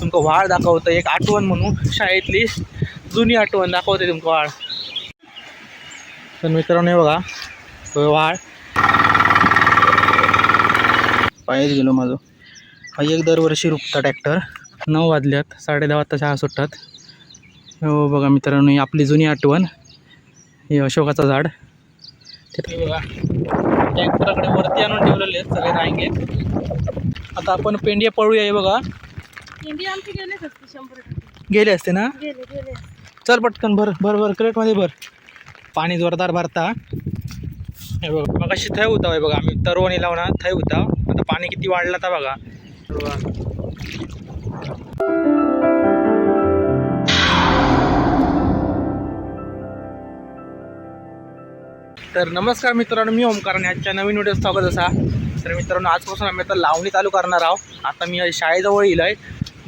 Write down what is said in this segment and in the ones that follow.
तुमका व्हाळ दाखवतं, एक आठवण म्हणून शाळेतली जुनी आठवण दाखवते तुमका व्हाळ. तर मित्रांनो हे बघा व्हाळ पायच गेलो माझं. हा एक दरवर्षी रुपता ट्रॅक्टर. 9 वाजल्यात, 10:30 वाजता शाळा सुटतात. हो बघा मित्रांनो, ही आपली जुनी आठवण. हे अशोकाचं झाड. ते बघा ट्रॅक्टरकडे वरती आणून ठेवलेले आहेत सगळे रांगे. आता आपण पेंडिया पळूया. हे बघा पेंडिया आमची गेलेच असते 100%. गेले असते ना. गेले. चल पटकन भर क्रेटमध्ये भर. पाणी जोरदार भरता. हे बघा मग अशी थय होता. हे बघा आम्ही तरवणी लावून थय होता. आता पाणी किती वाढलं तर बघा. तर नमस्कार मित्रांनो, मी ओमकार आणि आजच्या नवीन व्हिडिओ स्वागत असा. तर मित्रांनो, आजपासून आम्ही आता लावणी चालू करणार आहोत. आता मी शाळेजवळ येईल आहे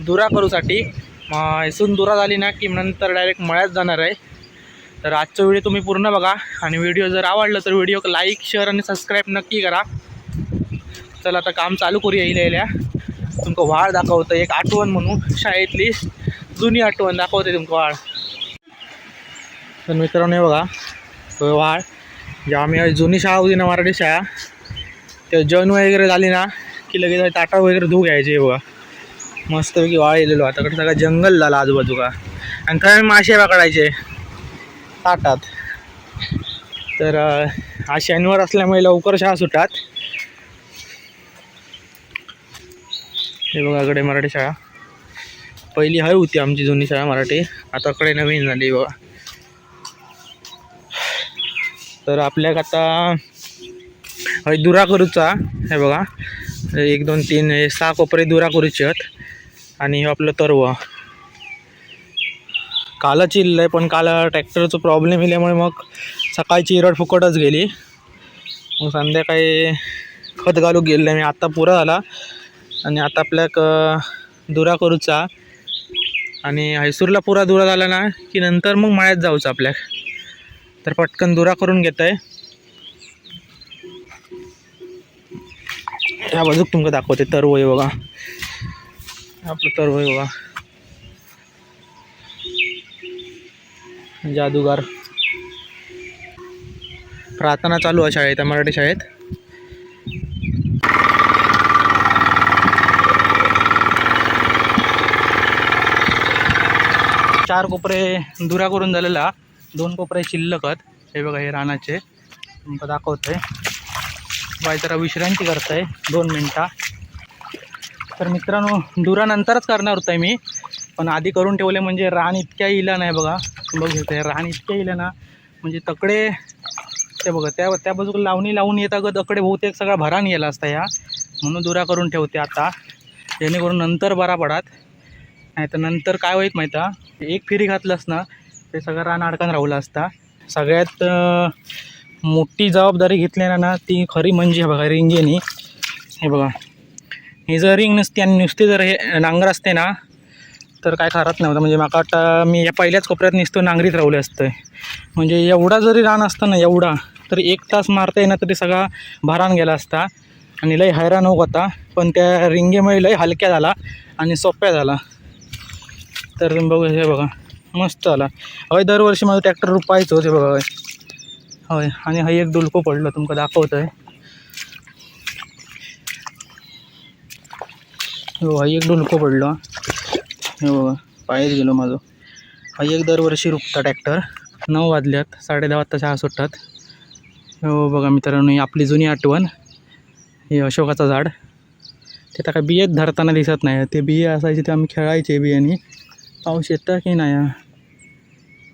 दुरा करूसाठी. मग इथून दुरा झाली ना की नंतर डायरेक्ट मळ्यात जाणार आहे. तर आजचा व्हिडिओ तुम्ही पूर्ण बघा आणि व्हिडिओ जर आवडलं तर व्हिडिओ लाईक, शेअर आणि सबस्क्राईब नक्की करा. चला आता काम चालू करूया. येल्या तुमका व्हाळ दाखवतं, एक आठवण म्हणून शाळेतली जुनी आठवण दाखवते तुमका व्हाळ. तर मित्रांनो हे बघा व्हाळ. जे आम्ही जुनी शाळा होती ना, मराठी शाळा, ते जेवण वगैरे झाली ना की लगेच ताटा वगैरे धुवू घ्यायचे. बघा मस्तपैकी वाळ येलेलो. आताकडे सगळं जंगल झालं आजूबाजूला आणि थंड मासे पकडायचे ताटात. तर आज शनिवार असल्यामुळे लवकर शाळा सुटतात. हे बघा इकडे मराठी शाळा. पहिली हाय होती आमची जुनी शाळा मराठी, आता कडे नवीन झाली बघा. तर आपल्याक आता दुरा करूचा. हे बघा 1 2 3 हे 6 कोपरे दुरा करूचे आहेत. आणि हे आपलं तरव कालच इल्लं आहे, पण काल ट्रॅक्टरचा प्रॉब्लेम इल्यामुळे मग सकाळची इरड फुकटच गेली. मग संध्याकाळी खत घालू गेलं मी. आता पुरा झाला आणि आता आपल्याक दुरा करूचा. आणि हैसूरला पुरा दुरा झाला ना की नंतर मग मळ्यात जाऊचं आपल्याक. तर पटकन दुरा करून घेत आहे. ह्या बाजूक तुमका दाखवते तरव आहे बघा. आपलं तरव आहे बघा, जादूगार. प्रार्थना चालू आहे शाळेत, मराठी शाळेत. चार कोपरे दुरा करून झालेला, 2 कोपरे शिल्लक आहेत. हे बघा हे रानाचे तुमका दाखवतंय. बाई जरा विश्रांती करताय 2 मिनटं. तर मित्रांनो, दुरा नंतरच करणार होता मी, पण आधी करून ठेवले म्हणजे रान इतक्या इला नाही बघा. बघू शकता रान इतक्या इला ना, म्हणजे तकडे ते बघा त्या बाजूला लावणी लावून येता ग तकडे बहुतेक सगळा भरान गेला असता या. म्हणून दुरा करून ठेवते आता, जेणेकरून नंतर बरा पडात. नाही तर नंतर काय होईल माहिती आहे, एक फेरी घातलंस ना ते सगळं रान अडकन राहिलं असता. सगळ्यात मोठी जबाबदारी घेतली ना ती खरी म्हणजे बघा रिंगेनी. हे बघा ही जर रिंग नसते आणि नुसते जर हे नांगर असते ना तर काय खरात नव्हतं. म्हणजे माका वाटतं मी या पहिल्याच कोपऱ्यात नुसतं नांगरीत रावले असतं. म्हणजे एवढा जरी रान असतं ना एवढा, तर 1 तास मारता येईना तरी सगळा भारान गेला असता आणि लय हैराण होता. पण त्या रिंगेमुळे लय हलक्या झाला आणि सोप्या झाला. तर तुम्ही बघू हे बघा मस्त झाला. होय दरवर्षी माझं ट्रॅक्टर रुपायचं होते बघा. होय आणि हा एक डुलको पडलं तुमका दाखवत आहे. हो हा एक डुलको पडलं. हे बघा पायच गेलो माझं. हा एक दरवर्षी रुपता ट्रॅक्टर. 9 वाजल्यात, 10:30 वाजता शाळा सुटतात. हो बघा मित्रांनो, ही आपली जुनी आठवण. हे अशोकाचं झाड. ते आता काय बियेत धरताना दिसत नाही. ते बिये असायचे ते आम्ही खेळायचे बियाने. पाऊस येता की नाही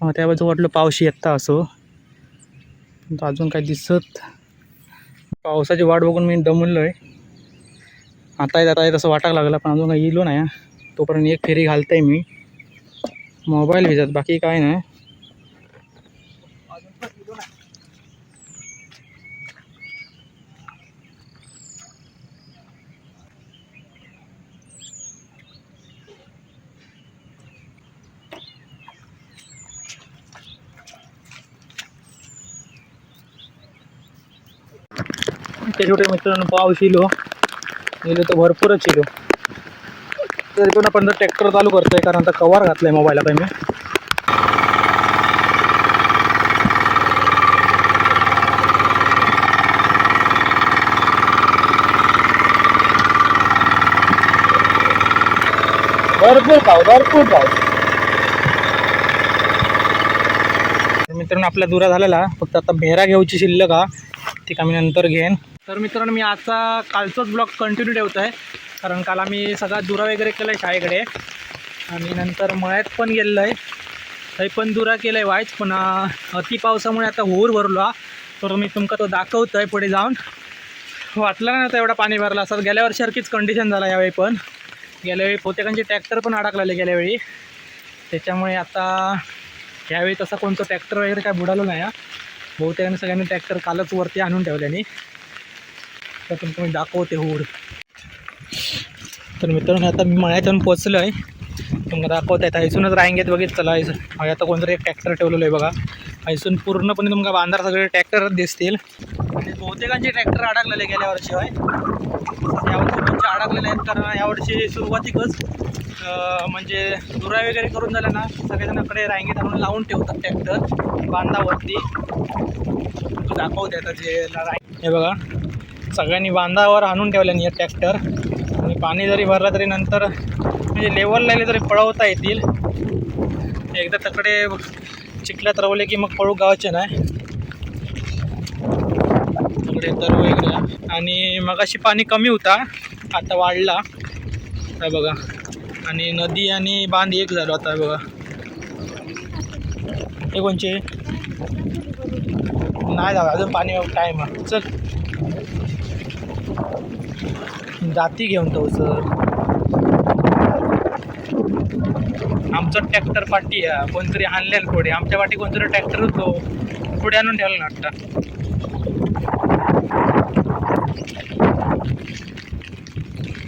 हा त्या बाजू वाटलं पाऊस येता असो, अजून काय दिसत. पावसाची वाट बघून मी दमलो आहे. आता येत असं वाटायला लागलं, पण अजून काही येलो नाही. तोपर्यंत एक फेरी घालताय मी. मोबाईल भिजत, बाकी काय नाही. ते छोटे मित्रांनो पाऊस येलो तर भरपूरच येलो. तरी पण आपण ट्रॅक्टर चालू करतोय कारण आता कव्हर घातलाय मोबाईलला काही मी. भरपूर पाऊस. मित्रांनो आपला दुरा झालेला, फक्त आता भेरा घ्यायची शिल्लक का ती का मी नंतर घेईन. तर मित्रांनो मी आजचा कालचाच ब्लॉग कंटिन्यू ठेवतो आहे, कारण काल आम्ही सगळा दुरा वगैरे केला आहे शाळेकडे आणि नंतर मळ्यात पण गेलेलं आहे. काही पण दुरा केला आहे वाईच, पण अति पावसामुळे आता होर भरला. तर मी तुमका तो दाखवतो आहे पुढे जाऊन. वाटलं ना आता एवढा पाणी भरला असं. गेल्या वर्षासारखीच कंडिशन झाला यावेळी, पण गेल्यावेळी बहुतेकांचे ट्रॅक्टर पण अडकलेले गेल्यावेळी, त्याच्यामुळे आता यावेळी तसा कोणतं ट्रॅक्टर वगैरे काय बुडालो नाही. बहुतेकांनी सगळ्यांनी ट्रॅक्टर कालच वरती आणून ठेवल्याने. तर तुमचं मी दाखवते होर. तर मित्रांनो आता मी मळ्यात येऊन पोचलो आहे, तुम्हाला दाखवत आहेत. हैसूनच रांगेत बघितलं आता कोणतरी एक ट्रॅक्टर ठेवलेलं आहे बघा. हैसून पूर्णपणे तुमका बांधार सगळे ट्रॅक्टरच दिसतील. आणि बहुतेकांचे ट्रॅक्टर अडकलेले गेल्या वर्षी आहे, यावर्षी तुमचे अडकलेले आहेत. कारण यावर्षी सुरुवातीकच म्हणजे दुरा वगैरे करून झालं ना, सगळेजणाकडे रांगेत आणून लावून ठेवतात ट्रॅक्टर बांधावरती. दाखवते आता जे हे बघा, सगळ्यांनी बांधावर आणून ठेवल्याने हे ट्रॅक्टर. आणि पाणी जरी भरलं तरी नंतर म्हणजे लेवल लागले तरी पळवता येतील. एकदा तकडे चिखल्यात रवले की मग पळू गावाचे नाही. तकडे तर वगैरे. आणि मगाशी पाणी कमी होता, आता वाढला आहे बघा. आणि नदी आणि बांध एक झालो आता बघा. हे कोणचे नाही जाऊ अजून पाणी टाईम. चल जाती घेऊन तो सर. आमचं ट्रॅक्टर पाठी आहे, कोणतरी आणलेलं पुढे. आमच्या पाठी कोणतरी ट्रॅक्टर होतो पुढे आणून ठेवला ना आता.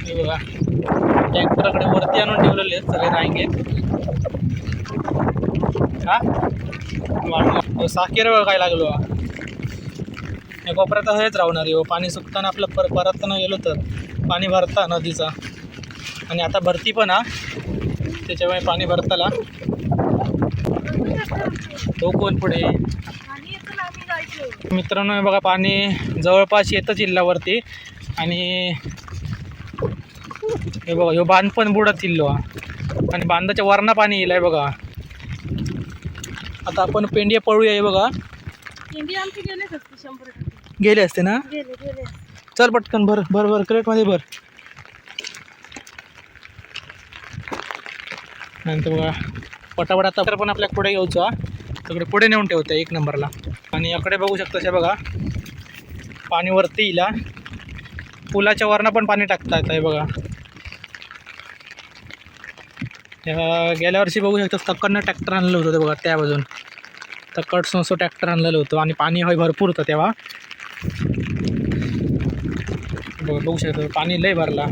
हे बघा ट्रॅक्टरकडे वरती आणून ठेवलेले आहेत सगळे रांगे. हा वाढला साखर काय लागलो या कोपऱ्यात हेच राहणार आहे. पाणी सुकताना आपलं परतताना गेलो तर पाणी भरता नदीचा. आणि आता भरती पण त्याच्यामुळे पाणी भरताला तो कोण पुढे. मित्रांनो बघा पाणी जवळपास येतं जिल्ह्यावरती. आणि हे बघा ह्यो बांध पण बुडत इल्लो आणि बांधाच्या वरना पाणी येईल आहे बघा. आता आपण पेंडिया पळूया. हे बघा गेले असते ना. चल पटकन भर भर भर क्रेटमध्ये भर. नंतर बघा पटापट आता तर पण आपल्या पुढे घ्यायचा, सगळे पुढे नेऊन ठेवतं एक नंबरला. आणि याकडे बघू शकता हे बघा पाणी वरती येईल. पुलाच्या वरनं पण पाणी टाकता येतं आहे बघा. गेल्या वर्षी बघू शकता तक्कडनं ट्रॅक्टर आणलं होतं ते बघा. त्या बाजून तक्कड संसो ट्रॅक्टर आणलेलं होतं आणि पाणी भरपूर होतं तेव्हा. बघू शकतो पाणी लय भरला.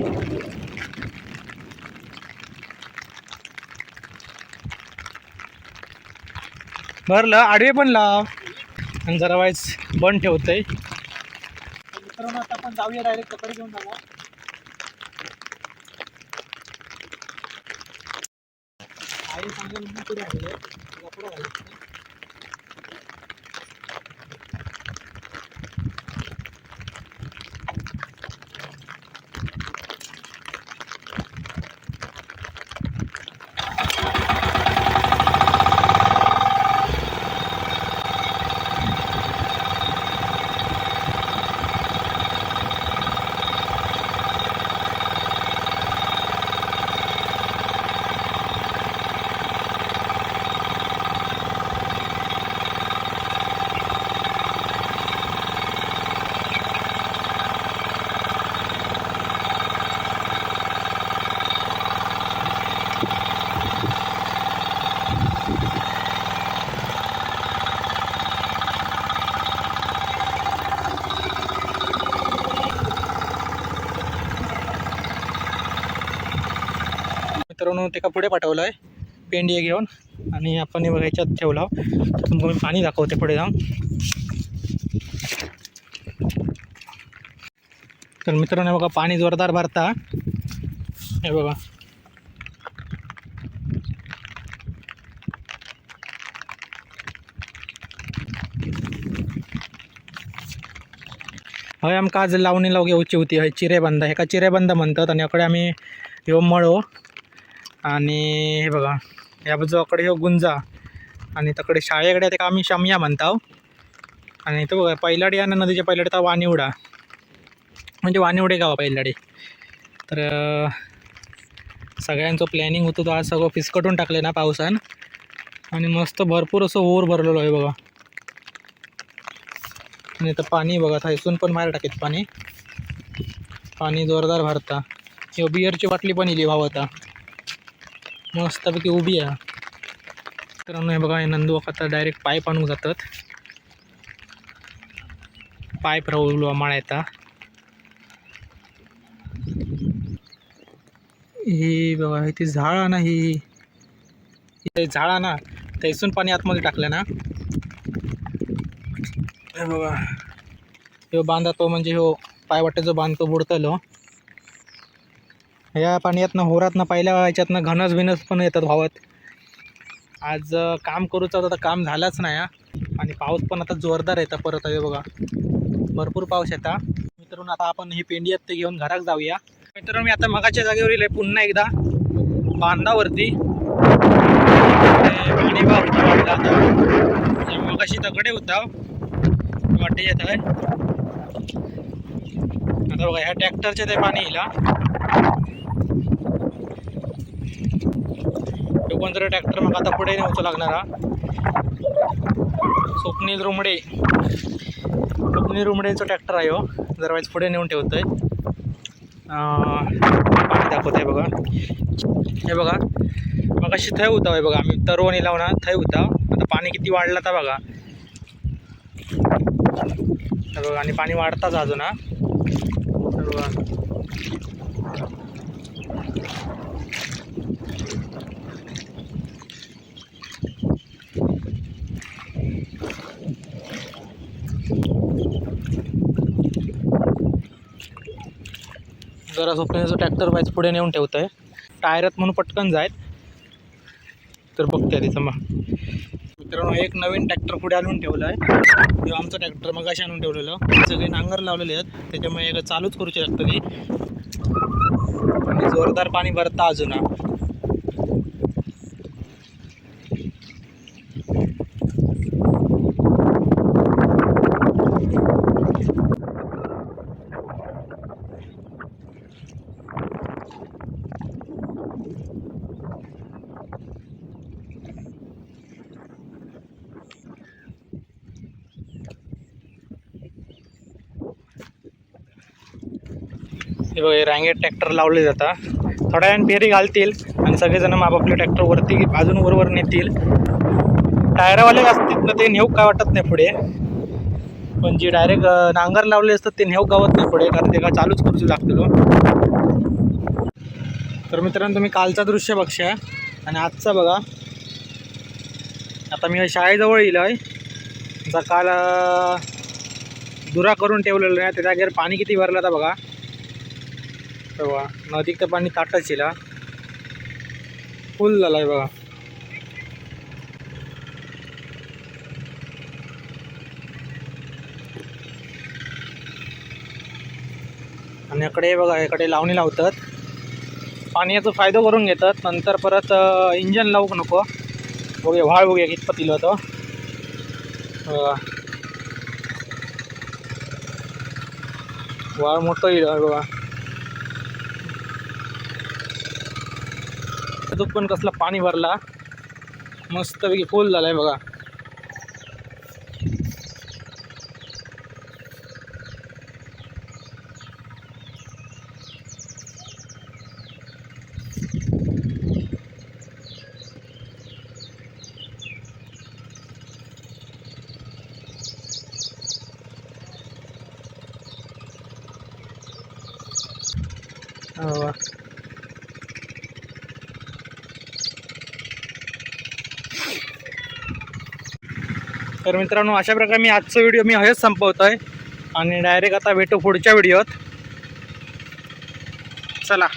भरलं आडवे पण लाव आणि जरा वाईस बंद ठेवतंय. मित्रांनो आता आपण जाऊया डायरेक्ट तकडे घेऊन जाऊ. आई सांगेल पुढे आले पुढे घालायचं. मित्रांनो ते का पुढे पाठवलं आहे पेंडिया घेऊन. आणि आपण हे ह्याच्यात ठेवला. तुम्हाला मी पाणी दाखवते पुढे जाऊन. तर मित्रांनो बघा पाणी जोरदार भरता हे बघा. हय आमकां आज लावणी लाव घेवची होती. हय चिरेबंद, हेका चिरेबंद म्हणतात. आणि अकडे आम्ही ह्यो मळो आणि हे बघा ह्या बाजूकडे ह्यो गुंजा आणि तकडे शाळेकडे तेका आम्ही शमया म्हणताव. आणि तो बघा पैलाडी आणि नदीच्या पैलाडी तर वानिवडा म्हणजे वानिवडे गाव पैलाडी. तर सगळ्यांचं प्लॅनिंग होतं तो आज सगळं फिसकटून टाकले ना पावसान. आणि मस्त भरपूर असं ओर भरलेलं आहे बघा. आणि तर पाणी बघा थैसून पण बाहेर टाकीत पाणी जोरदार भरता. किंवा बिअरची बाटली पण इली भाव आता मस्तपैकी उभी आहे. तर हे बघा हे नंदू आता डायरेक्ट पाईप आणून जातात. पाईप राहू माळा येता. ही बघा ती झाड ना ही झाड ना थैसून पाणी आतमध्ये टाकलं ना. हे बघा ह्यो बांधा तो म्हणजे ह्यो पायवाटेचा बांध तो बुडतलो. ह्या पाण्यातनं होरातनं पहिल्या ह्याच्यातनं घनस बिनस पण येतात भावात. आज काम करूचं होतं तर काम झालंच नाही. आणि पाऊस पण आता जोरदार येतं परत आहे बघा. भरपूर पाऊस येता. मित्रांनो आता आपण ही पेंडी ते घेऊन घरात जाऊया. मित्रांनो मी आता मगाच्या जागेवर येईल पुन्हा एकदा बांधावरती. पाणी वाटलं आता मग अशी दगडे होता वाटे येत आहे. आता बघा ह्या ट्रॅक्टरचे ते पाणी येईल. तो पण जर ट्रॅक्टर मग आता पुढे न्यायचं लागणार. स्वप्नील रुमडेचं ट्रॅक्टर आहे हो. जर वेळेस पुढे नेऊन ठेवतोय. पाणी दाखवत आहे बघा. हे बघा मग अशी थय होता आहे बघा. आम्ही तरवणी लावणार थय होता. आता पाणी किती वाढलं तर बघा. बघा आणि पाणी वाढताच अजून बघा. जरा स्वप्नाचं ट्रॅक्टर वाईज पुढे नेऊन ठेवत आहे. टायरात म्हणून पटकन जायत तर बघते तिचं. मग मित्रांनो एक नवीन ट्रॅक्टर पुढे आणून ठेवलं आहे. किंवा आमचं ट्रॅक्टर मग अशी आणून ठेवलेलं. सगळे नांगर लावलेले आहेत त्याच्यामुळे एक चालूच करू शकतं ती. आणि जोरदार पाणी भरता अजून. हे बघा रांगेत ट्रॅक्टर लावले जातात. थोड्या वेळाने फेरी घालतील आणि सगळेजण आपापले ट्रॅक्टर वरती अजून वरवर नेतील. टायरवाले असतील ना ते नेऊ काय वाटत नाही पुढे. पण जे डायरेक्ट नांगर लावले असतात ते नेऊ गावत नाही पुढे कारण ते का चालूच करूच लागतं. तर मित्रांनो तुम्ही कालचा दृश्य बघशा आणि आजचा बघा. आता मी शाळेजवळ येईल आहे. जर काल दुरा करून ठेवलेलं आहे त्या जागेवर पाणी किती भरलं तर बघा. बघा नदीत तर पाणी ताटच येईल. फुल झालं आहे बघा. आणि इकडे बघा इकडे लावणी लावतात. पाण्याचा फायदा करून घेतात. नंतर परत इंजन लावू नको. बघूया व्हाळ बघूया कितपत येईल होतं. व्हाळ मोठं येईल बघा. अजून पण कसला पाणी भरला मस्तपैकी फुल झालाय बघा. तर मित्रांनो अशा प्रकारे मी आजचा व्हिडिओ मी हेच संपवतोय आणि डायरेक्ट आता भेटू पुढच्या व्हिडिओत. चला.